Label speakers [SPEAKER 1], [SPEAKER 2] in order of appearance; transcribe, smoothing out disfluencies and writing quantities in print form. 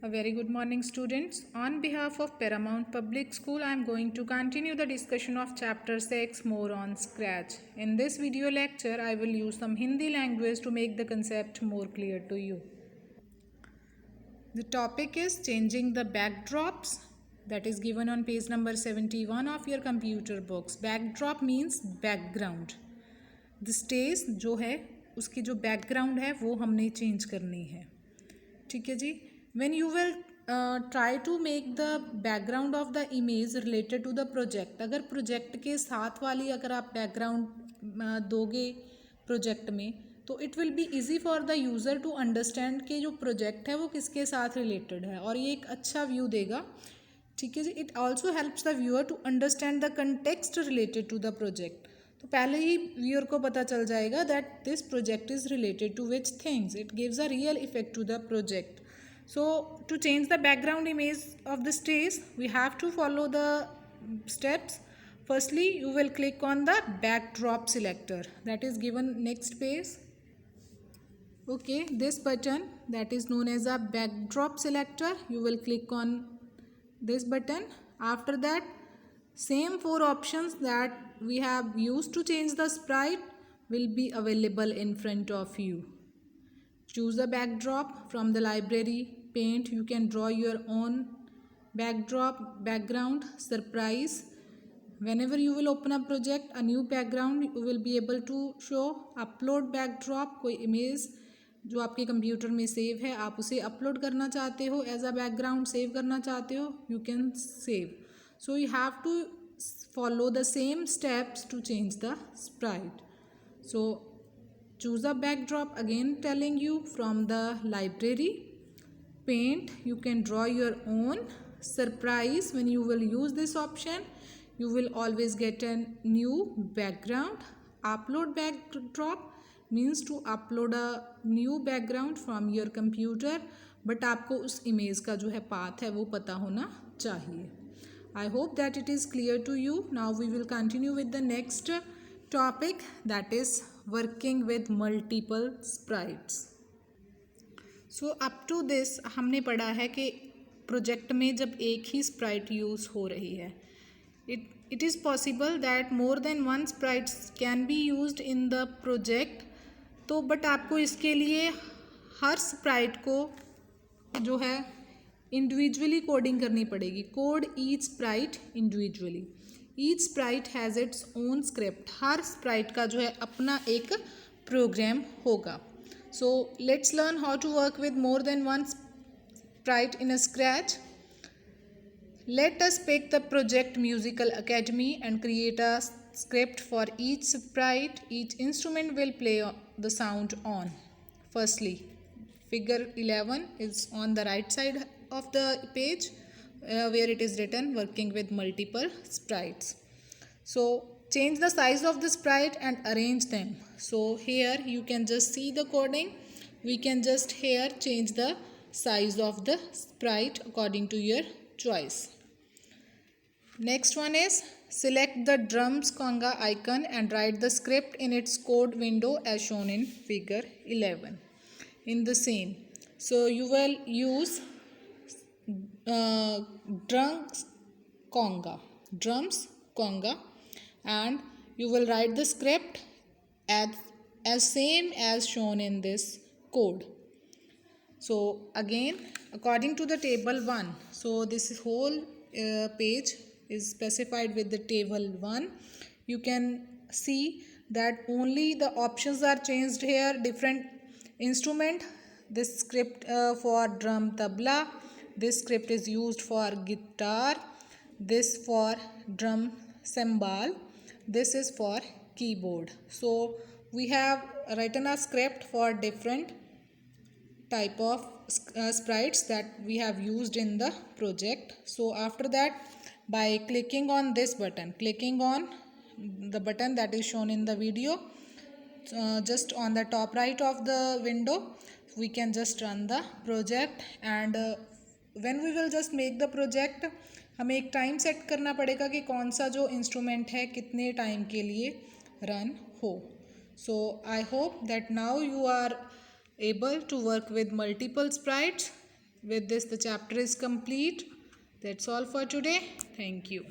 [SPEAKER 1] A very good morning, students. On behalf of Paramount Public School, I am going to continue the discussion of Chapter 6 More on Scratch. In this video lecture, I will use some Hindi language to make the concept more clear to you. The topic is changing the backdrops, that is given on page number 71 of your computer books. Backdrop means background. The stage जो है उसकी जो background है वो हमने change करनी है. ठीक है जी. When you will try to make the background of the image related to the project, अगर प्रोजेक्ट के साथ वाली अगर आप बैकग्राउंड दोगे प्रोजेक्ट में तो it will be easy for the user to understand कि जो प्रोजेक्ट है वो किसके साथ रिलेटेड है और ये एक अच्छा व्यू देगा. ठीक है जी. It also helps the viewer to understand the context related to the project. तो पहले ही व्यूअर को पता चल जाएगा that this project is related to which things. It gives a real effect to the project. So to change the background image of the stage, we have to follow the steps. Firstly, you will click on the backdrop selector that is given next page. Okay, this button that is known as a backdrop selector. You will click on this button. After that, same 4 options that we have used to change the sprite will be available in front of you. Choose the backdrop from the library. Paint, you can draw your own backdrop, background, surprise. Whenever you will open a project, a new background, you will be able to show. Upload backdrop, कोई image जो आपके computer में save है आप उसे upload करना चाहते हो एज अ बैकग्राउंड सेव करना चाहते हो, you can save. So you have to follow the same steps to change the sprite. So choose a backdrop, again telling you, from the library. Paint, you can draw your own. Surprise, when you will use this option you will always get a new background. Upload backdrop means to upload a new background from your computer, but आपको उस image का जो है path है वो पता होना चाहिए. I hope that it is clear to you. Now we will continue with the next topic, that is working with multiple sprites. So up to this हमने पढ़ा है कि प्रोजेक्ट में जब एक ही स्प्राइट यूज़ हो रही है, it is possible that more than one sprites can be used in the project. तो बट आपको इसके लिए हर स्प्राइट को जो है इंडिविजुअली कोडिंग करनी पड़ेगी. Code each sprite individually. Each sprite has its own script. हर स्प्राइट का जो है अपना एक प्रोग्राम होगा. So let's learn how to work with more than one sprite in a scratch. Let us pick the project musical academy and create a script for each sprite. Each instrument will play the sound on. Firstly, figure 11 is on the right side of the page where it is written working with multiple sprites. So change the size of the sprite and arrange them. So here you can just see the coding. We can just here change the size of the sprite according to your choice. Next one is select the drums conga icon and write the script in its code window as shown in figure 11. In the same, so you will use drums conga and you will write the script as same as shown in this code. So again according to the table 1, so this whole page is specified with the table 1. You can see that only the options are changed here. Different instrument, this script for drum tabla, this script is used for guitar, this for drum cymbal, this is for keyboard. So we have written a script for different type of sprites that we have used in the project. So after that, by clicking on this button, clicking on the button that is shown in the video, just on the top right of the window, we can just run the project. And when we will just make the project, हमें एक time set करना पड़ेगा कि कौन सा जो instrument है कितने टाइम के लिए रन हो. So I hope that now you are able to work with multiple sprites. With this, the chapter is complete. That's all for today. Thank you.